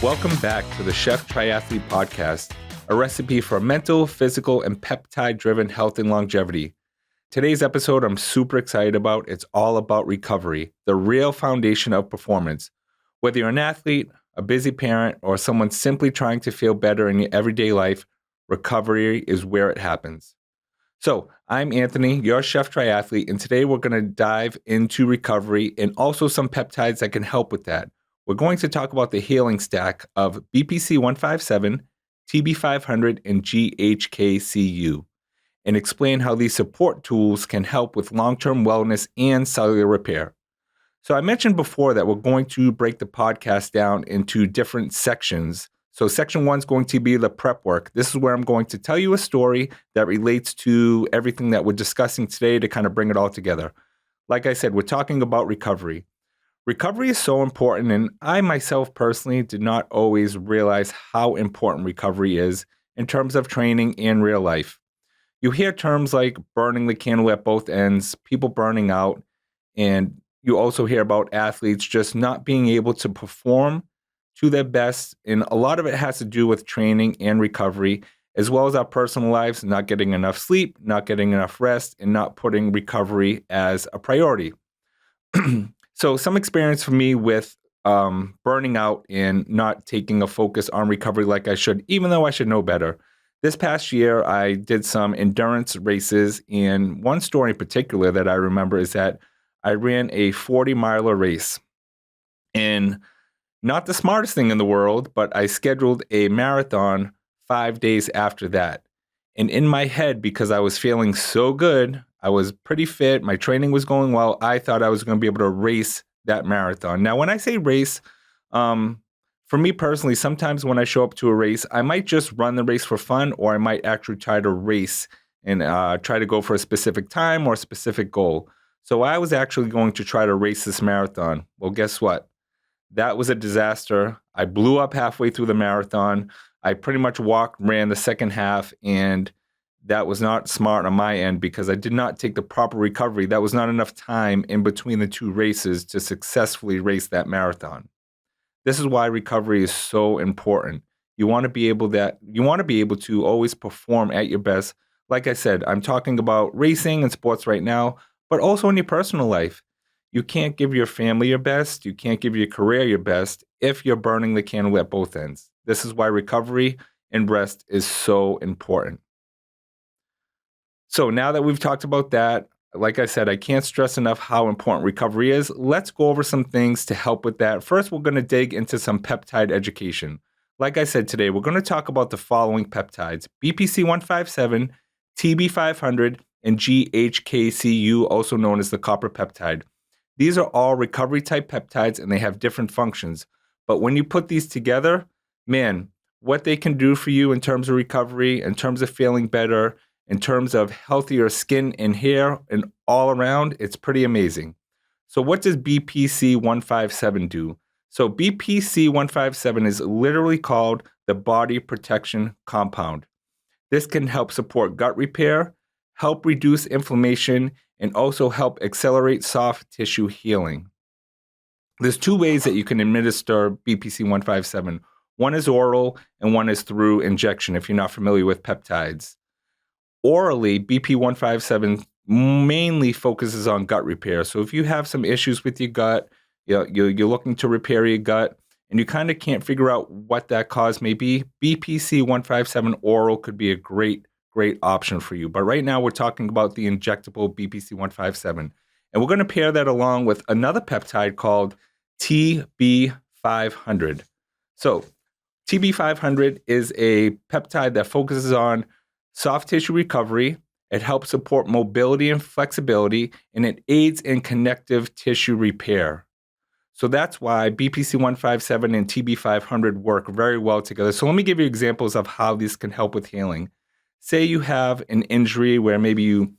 Welcome back to the Chef Triathlete podcast, a recipe for mental, physical, and peptide-driven health and longevity. Today's episode I'm super excited about. It's all about recovery, the real foundation of performance. Whether you're an athlete, a busy parent, or someone simply trying to feel better in your everyday life, recovery is where it happens. So, I'm Anthony, your Chef Triathlete, and today we're going to dive into recovery and also some peptides that can help with that. We're going to talk about the healing stack of BPC 157, TB 500, and GHK-Cu, and explain how these support tools can help with long-term wellness and cellular repair. So I mentioned before that we're going to break the podcast down into different sections. So section 1 is going to be the prep work. This is where I'm going to tell you a story that relates to everything that we're discussing today to kind of bring it all together. Like I said, we're talking about recovery. Recovery is so important, and I myself personally did not always realize how important recovery is in terms of training and real life. You hear terms like burning the candle at both ends, people burning out, and you also hear about athletes just not being able to perform to their best. And a lot of it has to do with training and recovery, as well as our personal lives, not getting enough sleep, not getting enough rest, and not putting recovery as a priority. So some experience for me with burning out and not taking a focus on recovery like I should, even though I should know better. This past year, I did some endurance races, and one story in particular that I remember is that I ran a 40-miler race. And not the smartest thing in the world, but I scheduled a marathon 5 days after that. And in my head, because I was feeling so good, I was pretty fit, my training was going well, I thought I was going to be able to race that marathon. Now, when I say race, for me personally, sometimes when I show up to a race, I might just run the race for fun, or I might actually try to race and try to go for a specific time or a specific goal. So I was actually going to try to race this marathon. Well, guess what? That was a disaster. I blew up halfway through the marathon. I pretty much ran the second half, and that was not smart on my end because I did not take the proper recovery. That was not enough time in between the two races to successfully race that marathon. This is why recovery is so important. You want to be able to always perform at your best. Like I said, I'm talking about racing and sports right now, but also in your personal life. You can't give your family your best. You can't give your career your best if you're burning the candle at both ends. This is why recovery and rest is so important. So now that we've talked about that, like I said, I can't stress enough how important recovery is. Let's go over some things to help with that. First, we're going to dig into some peptide education. Like I said today, we're going to talk about the following peptides: BPC 157, TB 500, and GHK-Cu, also known as the copper peptide. These are all recovery type peptides, and they have different functions. But when you put these together, man, what they can do for you in terms of recovery, in terms of feeling better, in terms of healthier skin and hair and all around, it's pretty amazing. So what does BPC 157 do? So BPC 157 is literally called the body protection compound. This can help support gut repair, help reduce inflammation, and also help accelerate soft tissue healing. There's two ways that you can administer BPC 157. One is oral and one is through injection, if you're not familiar with peptides. Orally, BP 157 mainly focuses on gut repair. So if you have some issues with your gut, you're looking to repair your gut, and you kind of can't figure out what that cause may be, BPC 157 oral could be a great option for you. But right now we're talking about the injectable BPC 157. And we're going to pair that along with another peptide called TB 500. So TB 500 is a peptide that focuses on soft tissue recovery. It helps support mobility and flexibility, and it aids in connective tissue repair. So that's why BPC 157 and TB 500 work very well together. So let me give you examples of how these can help with healing. Say you have an injury where maybe you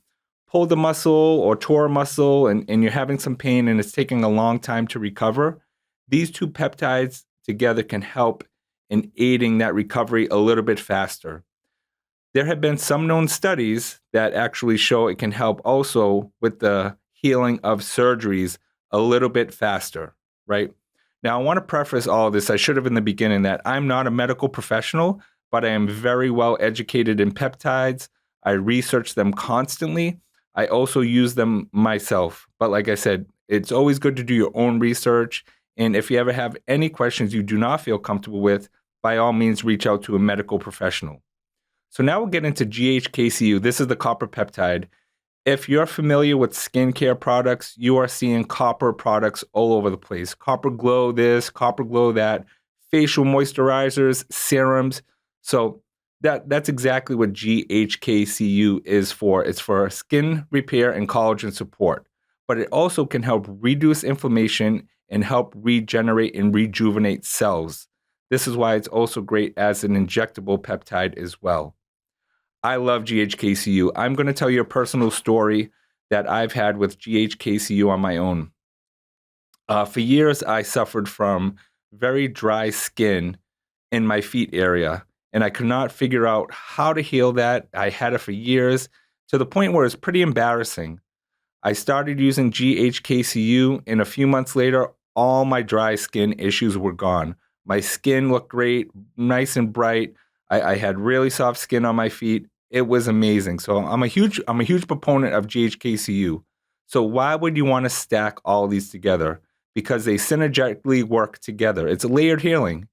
pulled a muscle or tore a muscle and you're having some pain and it's taking a long time to recover. These two peptides together can help in aiding that recovery a little bit faster. There have been some known studies that actually show it can help also with the healing of surgeries a little bit faster, right? Now, I want to preface all of this. I should have in the beginning that I'm not a medical professional, but I am very well educated in peptides. I research them constantly. I also use them myself. But like I said, it's always good to do your own research. And if you ever have any questions you do not feel comfortable with, by all means, reach out to a medical professional. So now we'll get into GHK-Cu. This is the copper peptide. If you're familiar with skincare products, you are seeing copper products all over the place. Copper glow this, copper glow that, facial moisturizers, serums. So that's exactly what GHK-Cu is for. It's for skin repair and collagen support. But it also can help reduce inflammation and help regenerate and rejuvenate cells. This is why it's also great as an injectable peptide as well. I love GHK-Cu. I'm going to tell you a personal story that I've had with GHK-Cu on my own. For years, I suffered from very dry skin in my feet area, and I could not figure out how to heal that. I had it for years to the point where it's pretty embarrassing. I started using GHK-Cu, and a few months later, all my dry skin issues were gone. My skin looked great, nice and bright. I had really soft skin on my feet. It was amazing. So I'm a huge proponent of GHK-Cu. So why would you want to stack all these together? Because they synergetically work together. It's a layered healing.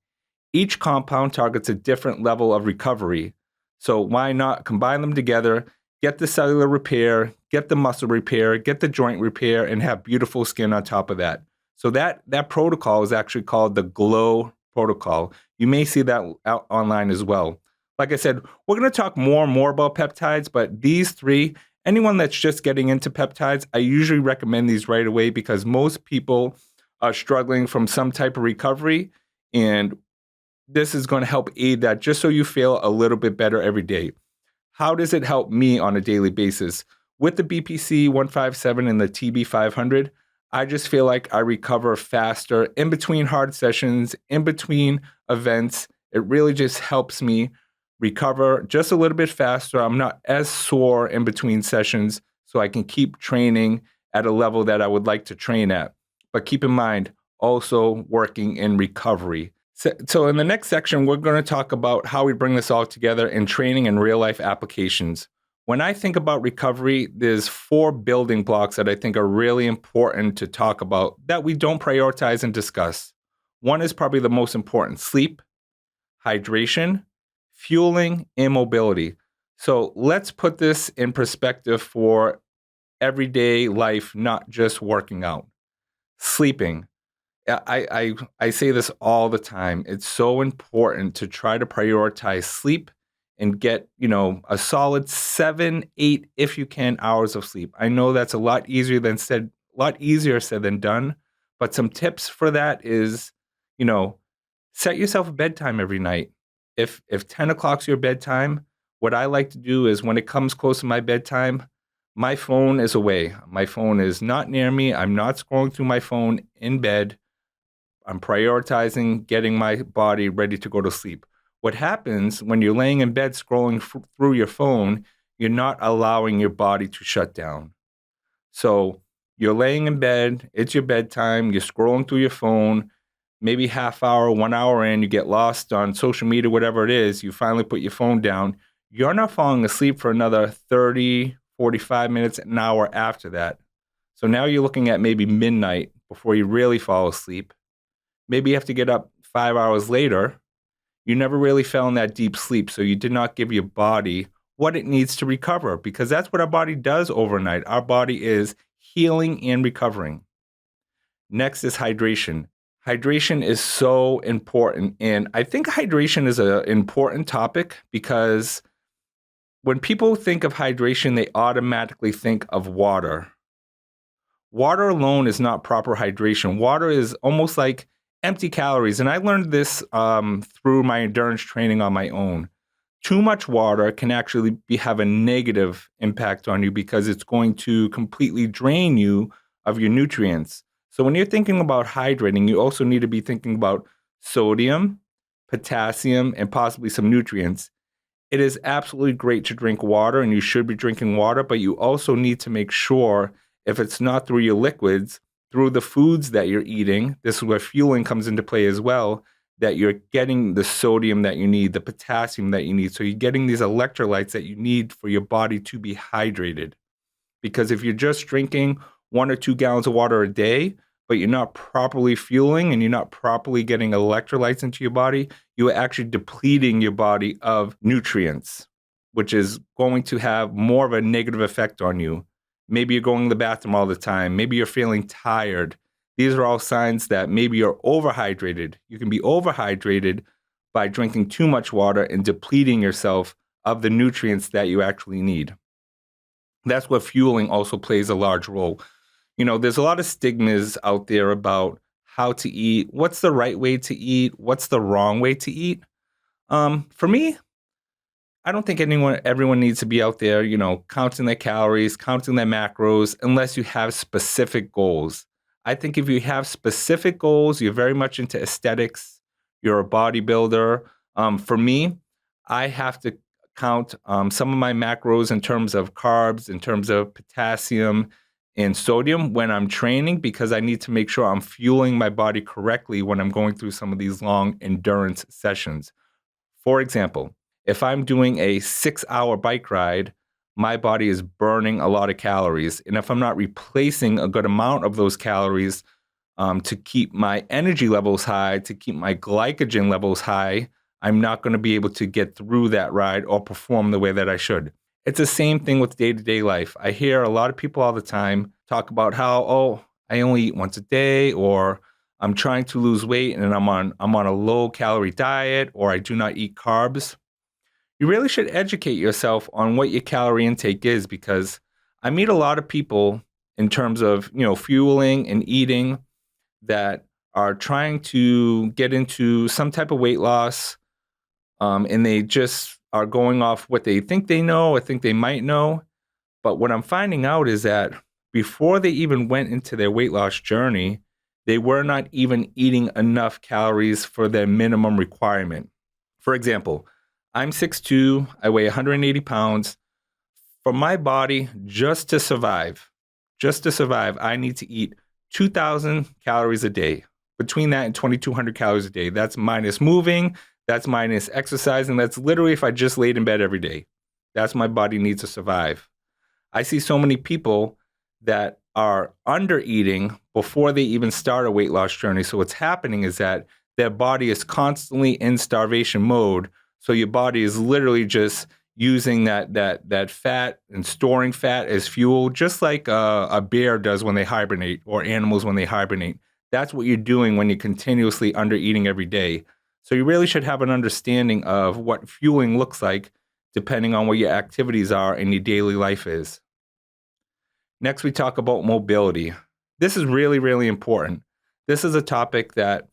Each compound targets a different level of recovery. So why not combine them together, get the cellular repair, get the muscle repair, get the joint repair, and have beautiful skin on top of that. So that protocol is actually called the GLOW protocol. You may see that out online as well. Like I said, we're going to talk more and more about peptides, but these three, anyone that's just getting into peptides, I usually recommend these right away because most people are struggling from some type of recovery, and this is going to help aid that just so you feel a little bit better every day. How does it help me on a daily basis? With the BPC 157 and the TB 500, I just feel like I recover faster in between hard sessions, in between events. It really just helps me recover just a little bit faster. I'm not as sore in between sessions, so I can keep training at a level that I would like to train at. But keep in mind, also working in recovery. So in the next section, we're going to talk about how we bring this all together in training and real life applications. When I think about recovery, there's 4 building blocks that I think are really important to talk about that we don't prioritize and discuss. One is probably the most important: sleep, hydration, fueling, and mobility. So let's put this in perspective for everyday life, not just working out. Sleeping. I say this all the time. It's so important to try to prioritize sleep and get, a solid 7, 8, if you can, hours of sleep. I know that's a lot easier said than done. But some tips for that is, set yourself a bedtime every night. If 10 o'clock's your bedtime, what I like to do is when it comes close to my bedtime, my phone is away. My phone is not near me. I'm not scrolling through my phone in bed. I'm prioritizing getting my body ready to go to sleep. What happens when you're laying in bed scrolling through your phone, you're not allowing your body to shut down. So you're laying in bed, it's your bedtime, you're scrolling through your phone, maybe half hour, 1 hour in, you get lost on social media, whatever it is, you finally put your phone down. You're not falling asleep for another 30, 45 minutes, an hour after that. So now you're looking at maybe midnight before you really fall asleep. Maybe you have to get up 5 hours later. You never really fell in that deep sleep, so you did not give your body what it needs to recover, because that's what our body does overnight. Our body is healing and recovering. Next is hydration. Hydration is so important, and I think hydration is an important topic because when people think of hydration, they automatically think of water. Water alone is not proper hydration. Water is almost like empty calories. And I learned this through my endurance training on my own. Too much water can actually have a negative impact on you because it's going to completely drain you of your nutrients. So when you're thinking about hydrating, you also need to be thinking about sodium, potassium, and possibly some nutrients. It is absolutely great to drink water, and you should be drinking water, but you also need to make sure if it's not through your liquids, through the foods that you're eating. This is where fueling comes into play as well, that you're getting the sodium that you need, the potassium that you need. So you're getting these electrolytes that you need for your body to be hydrated. Because if you're just drinking 1 or 2 gallons of water a day, but you're not properly fueling and you're not properly getting electrolytes into your body, you are actually depleting your body of nutrients, which is going to have more of a negative effect on you. Maybe you're going to the bathroom all the time. Maybe you're feeling tired. These are all signs that maybe you're overhydrated. You can be overhydrated by drinking too much water and depleting yourself of the nutrients that you actually need. That's where fueling also plays a large role. There's a lot of stigmas out there about how to eat, what's the right way to eat, what's the wrong way to eat. For me, I don't think everyone needs to be out there, counting their calories, counting their macros, unless you have specific goals. I think if you have specific goals, you're very much into aesthetics, you're a bodybuilder. For me, I have to count some of my macros in terms of carbs, in terms of potassium and sodium when I'm training, because I need to make sure I'm fueling my body correctly when I'm going through some of these long endurance sessions. For example, if I'm doing a 6-hour bike ride, my body is burning a lot of calories. And if I'm not replacing a good amount of those calories to keep my energy levels high, to keep my glycogen levels high, I'm not going to be able to get through that ride or perform the way that I should. It's the same thing with day-to-day life. I hear a lot of people all the time talk about how, I only eat once a day, or I'm trying to lose weight and I'm on a low-calorie diet, or I do not eat carbs. You really should educate yourself on what your calorie intake is, because I meet a lot of people in terms of, fueling and eating that are trying to get into some type of weight loss, and they just are going off what they think they know or think they might know. But what I'm finding out is that before they even went into their weight loss journey, they were not even eating enough calories for their minimum requirement. For example, I'm 6'2", I weigh 180 pounds. For my body, just to survive, I need to eat 2,000 calories a day. Between that and 2,200 calories a day. That's minus moving, that's minus exercising. That's literally if I just laid in bed every day. That's my body needs to survive. I see so many people that are under eating before they even start a weight loss journey. So what's happening is that their body is constantly in starvation mode. So your body is literally just using that fat and storing fat as fuel, just like a bear does when they hibernate, or animals when they hibernate. That's what you're doing when you're continuously under eating every day. So you really should have an understanding of what fueling looks like depending on what your activities are and your daily life is. Next, we talk about mobility. This is really, really important. This is a topic that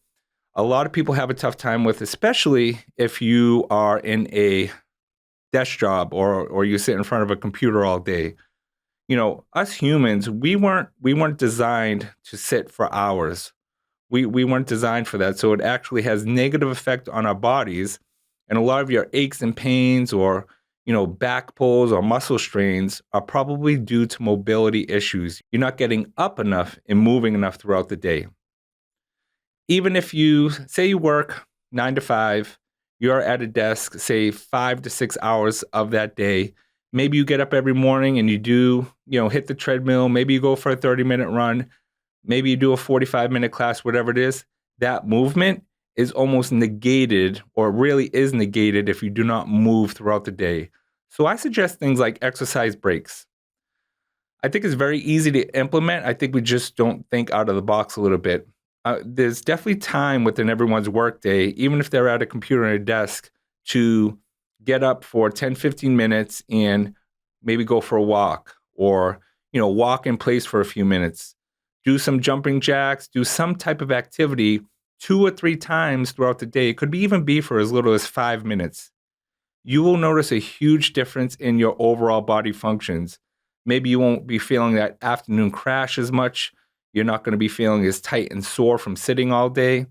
a lot of people have a tough time with, especially if you are in a desk job or you sit in front of a computer all day. Us humans, we weren't designed to sit for hours. We weren't designed for that. So it actually has negative effect on our bodies. And a lot of your aches and pains, or back pulls or muscle strains, are probably due to mobility issues. You're not getting up enough and moving enough throughout the day. Even if you say you work 9 to 5, you're at a desk, say 5 to 6 hours of that day. Maybe you get up every morning and you do, hit the treadmill. Maybe you go for a 30-minute run. Maybe you do a 45-minute class, whatever it is. That movement is almost negated, or really is negated, if you do not move throughout the day. So I suggest things like exercise breaks. I think it's very easy to implement. I think we just don't think out of the box a little bit. There's definitely time within everyone's workday, even if they're at a computer and a desk, to get up for 10, 15 minutes and maybe go for a walk, or, walk in place for a few minutes. Do some jumping jacks, do some type of activity 2 or 3 times throughout the day. It could even be for as little as 5 minutes. You will notice a huge difference in your overall body functions. Maybe you won't be feeling that afternoon crash as much. You're not going to be feeling as tight and sore from sitting all day.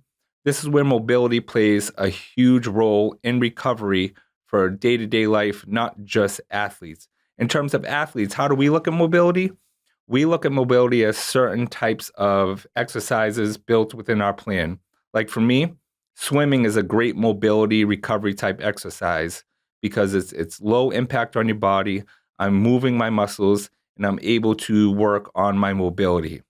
This is where mobility plays a huge role in recovery for day-to-day life, not just athletes. In terms of athletes, how do we look at mobility? We look at mobility as certain types of exercises built within our plan. Like for me, swimming is a great mobility recovery type exercise because it's low impact on your body. I'm moving my muscles and I'm able to work on my mobility.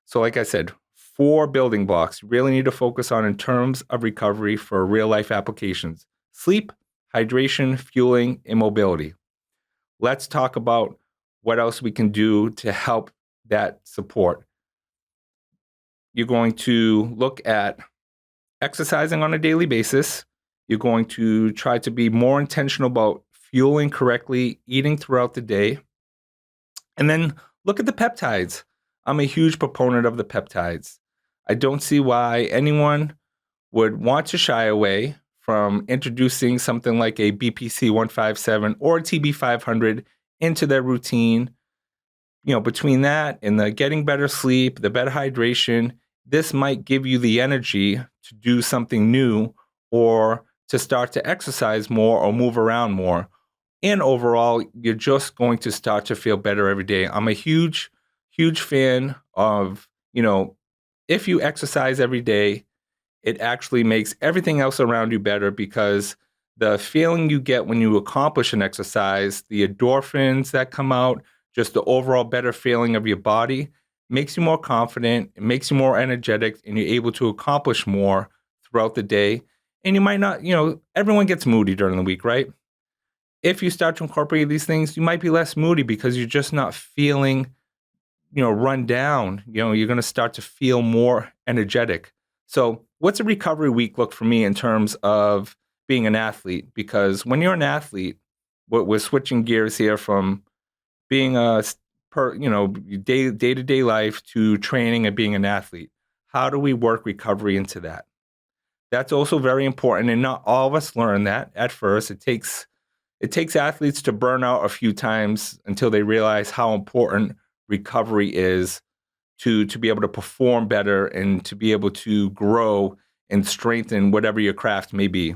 So like I said, 4 building blocks you really need to focus on in terms of recovery for real life applications: sleep, hydration, fueling, and mobility. Let's talk about what else we can do to help that support. You're going to look at exercising on a daily basis. You're going to try to be more intentional about fueling correctly, eating throughout the day. And then look at the peptides. I'm a huge proponent of the peptides. I don't see why anyone would want to shy away from introducing something like a BPC 157 or a TB 500 into their routine. Between that and the getting better sleep, the better hydration, this might give you the energy to do something new or to start to exercise more or move around more. And overall, you're just going to start to feel better every day. I'm a huge, huge fan of, if you exercise every day, it actually makes everything else around you better because the feeling you get when you accomplish an exercise, the endorphins that come out, just the overall better feeling of your body makes you more confident, it makes you more energetic, and you're able to accomplish more throughout the day. And you might not, everyone gets moody during the week, right? If you start to incorporate these things, you might be less moody because you're just not feeling, run down. You're going to start to feel more energetic. So what's a recovery week look for me in terms of being an athlete? Because when you're an athlete, we're switching gears here from being day-to-day life to training and being an athlete. How do we work recovery into that? That's also very important. And not all of us learn that at first. It takes athletes to burn out a few times until they realize how important recovery is to be able to perform better and to be able to grow and strengthen whatever your craft may be.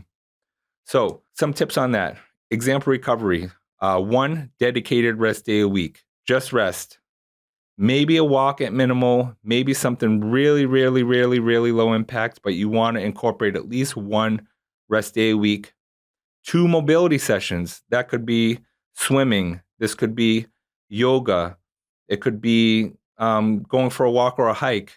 So some tips on that. Example recovery. 1 dedicated rest day a week. Just rest. Maybe a walk at minimal, maybe something really, really, really, really low impact, but you want to incorporate at least 1 rest day a week. 2 mobility sessions. That could be swimming. This could be yoga. It could be going for a walk or a hike.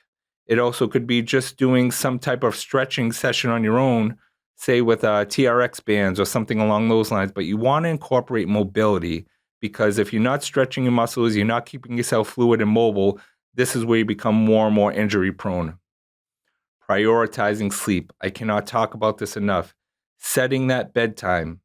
It also could be just doing some type of stretching session on your own, say with TRX bands or something along those lines. But you want to incorporate mobility because if you're not stretching your muscles, you're not keeping yourself fluid and mobile, this is where you become more and more injury prone. Prioritizing sleep. I cannot talk about this enough. Setting that bedtime.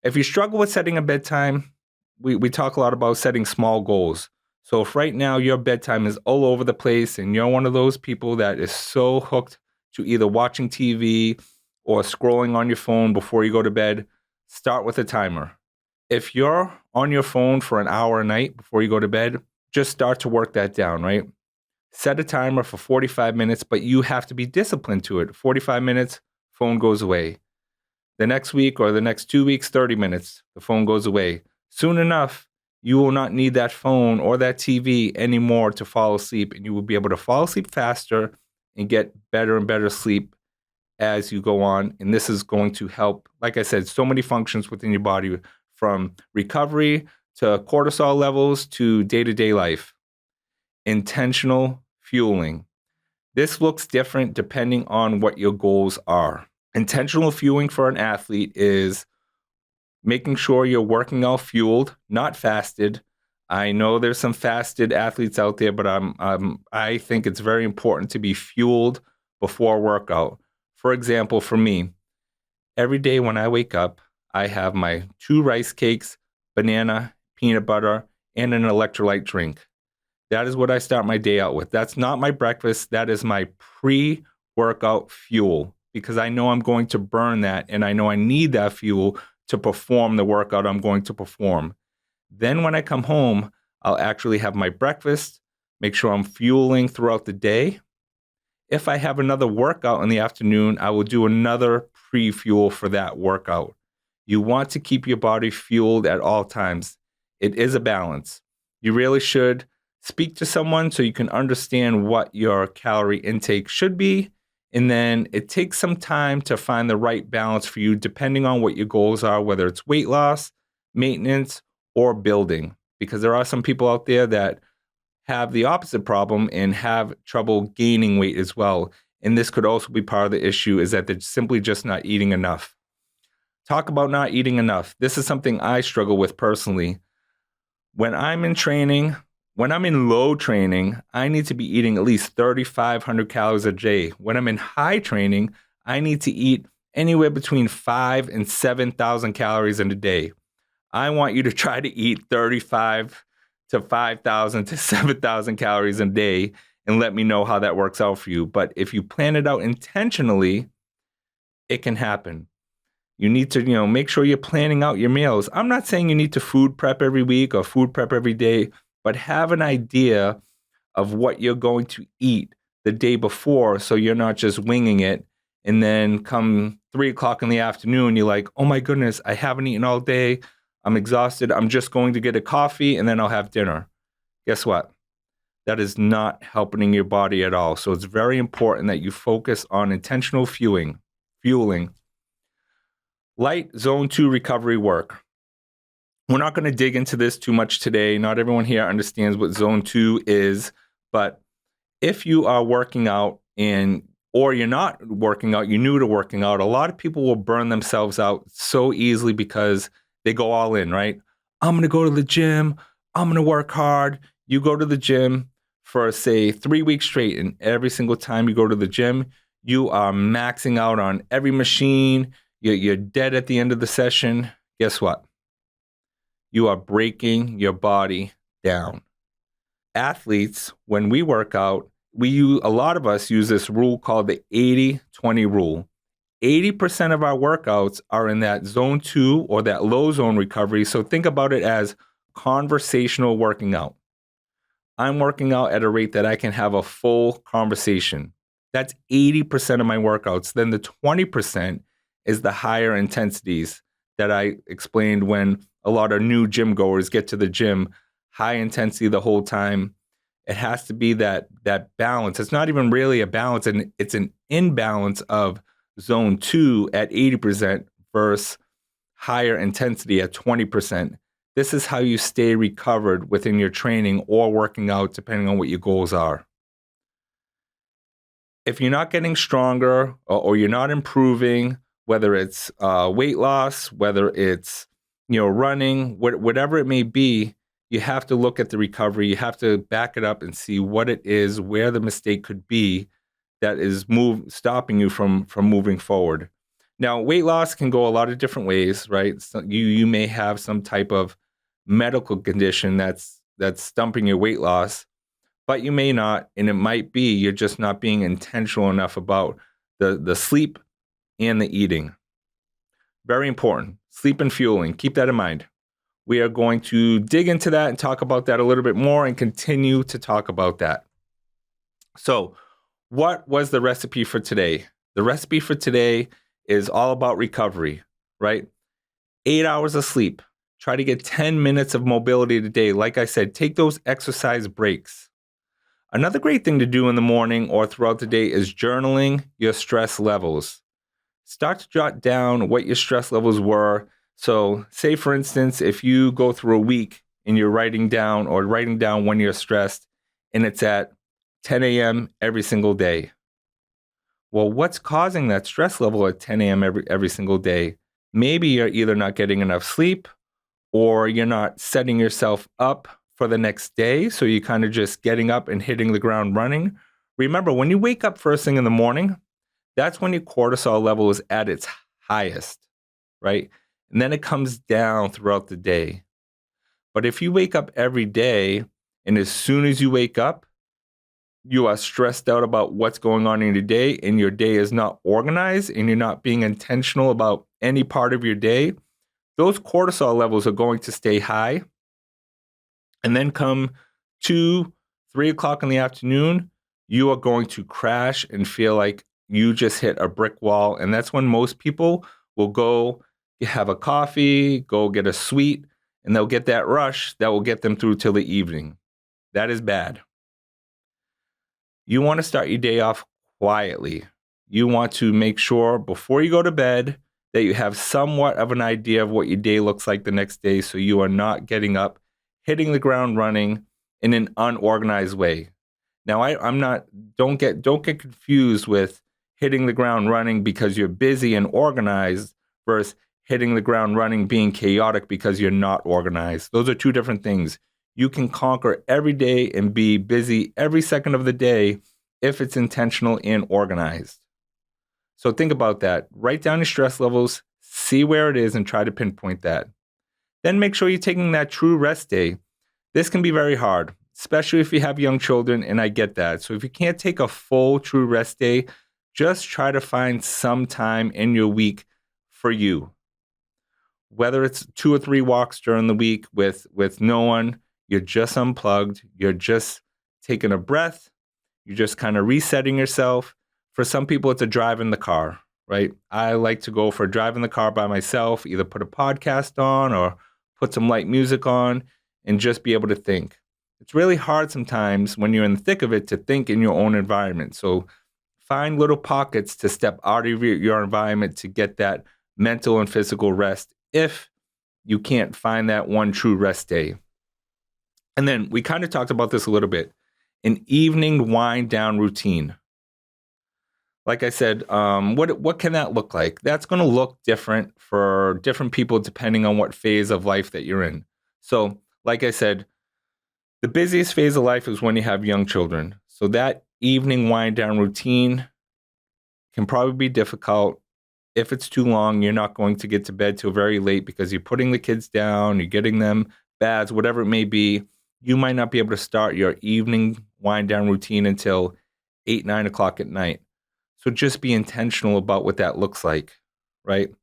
If you struggle with setting a bedtime, we talk a lot about setting small goals. So if right now your bedtime is all over the place and you're one of those people that is so hooked to either watching TV or scrolling on your phone before you go to bed, start with a timer. If you're on your phone for an hour a night before you go to bed, just start to work that down, right? Set a timer for 45 minutes, but you have to be disciplined to it. 45 minutes, phone goes away. The next week or the next 2 weeks, 30 minutes, the phone goes away. Soon enough, you will not need that phone or that TV anymore to fall asleep, and you will be able to fall asleep faster and get better and better sleep as you go on. And this is going to help, like I said, so many functions within your body, from recovery to cortisol levels to day-to-day life. Intentional fueling. This looks different depending on what your goals are. Intentional fueling for an athlete is making sure you're working out fueled, not fasted. I know there's some fasted athletes out there, but I think it's very important to be fueled before a workout. For example, for me, every day when I wake up, I have my 2 rice cakes, banana, peanut butter, and an electrolyte drink. That is what I start my day out with. That's not my breakfast. That is my pre-workout fuel because I know I'm going to burn that and I know I need that fuel to perform the workout I'm going to perform. Then when I come home, I'll actually have my breakfast, make sure I'm fueling throughout the day. If I have another workout in the afternoon, I will do another pre-fuel for that workout. You want to keep your body fueled at all times. It is a balance. You really should Speak to someone so you can understand what your calorie intake should be. And then it takes some time to find the right balance for you, depending on what your goals are, whether it's weight loss, maintenance, or building. Because there are some people out there that have the opposite problem and have trouble gaining weight as well. And this could also be part of the issue, is that they're simply just not eating enough. Talk about not eating enough. This is something I struggle with personally. When I'm in training, when I'm in low training, I need to be eating at least 3,500 calories a day. When I'm in high training, I need to eat anywhere between 5 and 7,000 calories in a day. I want you to try to eat 35 to 5,000 to 7,000 calories a day and let me know how that works out for you. But if you plan it out intentionally, it can happen. You need to, make sure you're planning out your meals. I'm not saying you need to food prep every week or food prep every day, but have an idea of what you're going to eat the day before so you're not just winging it. And then come 3:00 in the afternoon, you're like, oh my goodness, I haven't eaten all day. I'm exhausted. I'm just going to get a coffee and then I'll have dinner. Guess what? That is not helping your body at all. So it's very important that you focus on intentional fueling. Light zone 2 recovery work. We're not going to dig into this too much today. Not everyone here understands what zone 2 is, but if you are working out or you're not working out, you're new to working out, a lot of people will burn themselves out so easily because they go all in, right? I'm going to go to the gym. I'm going to work hard. You go to the gym for, say, 3 weeks straight, and every single time you go to the gym, you are maxing out on every machine. You're dead at the end of the session. Guess what? You are breaking your body down. Athletes, when we work out, a lot of us use this rule called the 80-20 rule. 80% of our workouts are in that zone 2 or that low zone recovery. So think about it as conversational working out. I'm working out at a rate that I can have a full conversation. That's 80% of my workouts. Then the 20% is the higher intensities that I explained when a lot of new gym goers get to the gym, high intensity the whole time. It has to be that balance. It's not even really a balance, and it's an imbalance of zone 2 at 80% versus higher intensity at 20%. This is how you stay recovered within your training or working out, depending on what your goals are. If you're not getting stronger or you're not improving, whether it's weight loss, whether it's running, whatever it may be, you have to look at the recovery. You have to back it up and see what it is, where the mistake could be that is stopping you from moving forward. Now, weight loss can go a lot of different ways, right? So you may have some type of medical condition that's stumping your weight loss, but you may not, and it might be you're just not being intentional enough about the sleep and the eating. Very important. Sleep and fueling. Keep that in mind. We are going to dig into that and talk about that a little bit more and continue to talk about that. So, what was the recipe for today? The recipe for today is all about recovery, right? 8 hours of sleep. Try to get 10 minutes of mobility a day. Like I said, take those exercise breaks. Another great thing to do in the morning or throughout the day is journaling your stress levels. Start to jot down what your stress levels were. So say, for instance, if you go through a week and you're writing down when you're stressed and it's at 10 a.m. every single day. Well, what's causing that stress level at 10 a.m. every single day? Maybe you're either not getting enough sleep or you're not setting yourself up for the next day. So you're kind of just getting up and hitting the ground running. Remember, when you wake up first thing in the morning, that's when your cortisol level is at its highest, right? And then it comes down throughout the day. But if you wake up every day and as soon as you wake up, you are stressed out about what's going on in your day and your day is not organized and you're not being intentional about any part of your day, those cortisol levels are going to stay high. And then come 2, 3 o'clock in the afternoon, you are going to crash and feel like you just hit a brick wall. And that's when most people will go have a coffee, go get a sweet, and they'll get that rush that will get them through till the evening. That is bad. You want to start your day off quietly. You want to make sure before you go to bed that you have somewhat of an idea of what your day looks like the next day, so you are not getting up, hitting the ground running in an unorganized way. Now, I'm not. Don't get confused with hitting the ground running because you're busy and organized versus hitting the ground running being chaotic because you're not organized. Those are two different things. You can conquer every day and be busy every second of the day if it's intentional and organized. So think about that. Write down your stress levels, see where it is, and try to pinpoint that. Then make sure you're taking that true rest day. This can be very hard, especially if you have young children, and I get that. So if you can't take a full true rest day, just try to find some time in your week for you. Whether it's 2 or 3 walks during the week with no one, you're just unplugged, you're just taking a breath, you're just kind of resetting yourself. For some people, it's a drive in the car, right? I like to go for a drive in the car by myself, either put a podcast on or put some light music on and just be able to think. It's really hard sometimes when you're in the thick of it to think in your own environment. So find little pockets to step out of your environment to get that mental and physical rest if you can't find that one true rest day. And then we kind of talked about this a little bit, an evening wind down routine. Like I said, what can that look like? That's going to look different for different people depending on what phase of life that you're in. So, like I said, the busiest phase of life is when you have young children. So that evening wind down routine can probably be difficult. If it's too long, you're not going to get to bed till very late because you're putting the kids down, you're getting them baths, whatever it may be. You might not be able to start your evening wind down routine until 8, 9 o'clock at night. So just be intentional about what that looks like, right?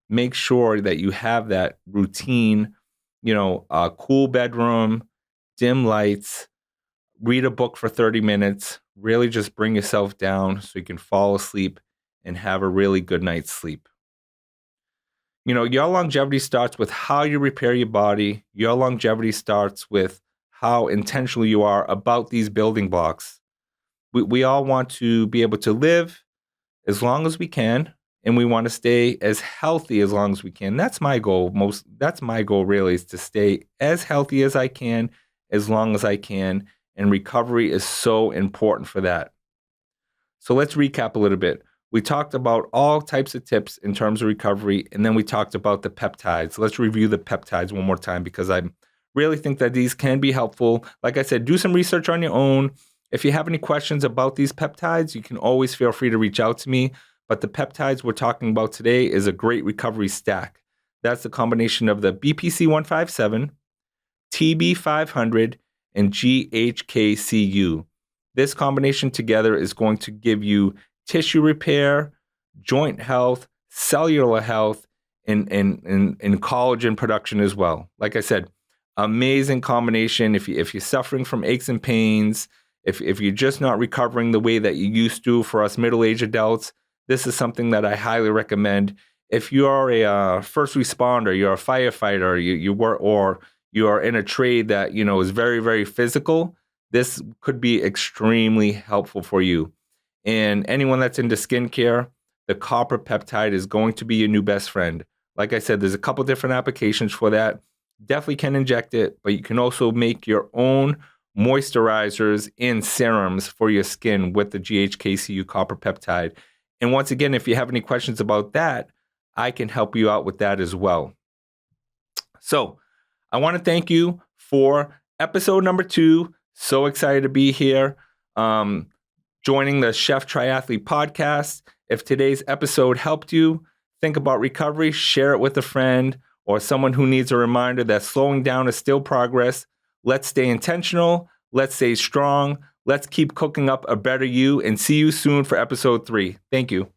Make sure that you have that routine, a cool bedroom, dim lights, read a book for 30 minutes, really just bring yourself down so you can fall asleep and have a really good night's sleep. Your longevity starts with how you repair your body. Your longevity starts with how intentional you are about these building blocks. We all want to be able to live as long as we can, and we want to stay as healthy as long as we can. That's my goal. That's my goal really, is to stay as healthy as I can, as long as I can, and recovery is so important for that. So let's recap a little bit. We talked about all types of tips in terms of recovery, and then we talked about the peptides. Let's review the peptides one more time because I really think that these can be helpful. Like I said, do some research on your own. If you have any questions about these peptides, you can always feel free to reach out to me. But the peptides we're talking about today is a great recovery stack. That's the combination of the BPC 157, TB 500, and GHK-Cu. This combination together is going to give you tissue repair, joint health, cellular health, and collagen production as well. Like I said, amazing combination. If you're suffering from aches and pains, if you're just not recovering the way that you used to, for us middle-aged adults, this is something that I highly recommend. If you are a first responder, you're a firefighter, you work, or you are in a trade that is very, very physical, this could be extremely helpful for you. And anyone that's into skincare, the copper peptide is going to be your new best friend. Like I said, there's a couple different applications for that. Definitely can inject it, but you can also make your own moisturizers and serums for your skin with the GHK-Cu copper peptide. And once again, if you have any questions about that, I can help you out with that as well. So I want to thank you for episode number 2. So excited to be here, joining the Chef Triathlete podcast. If today's episode helped you think about recovery, share it with a friend or someone who needs a reminder that slowing down is still progress. Let's stay intentional. Let's stay strong. Let's keep cooking up a better you, and see you soon for episode 3. Thank you.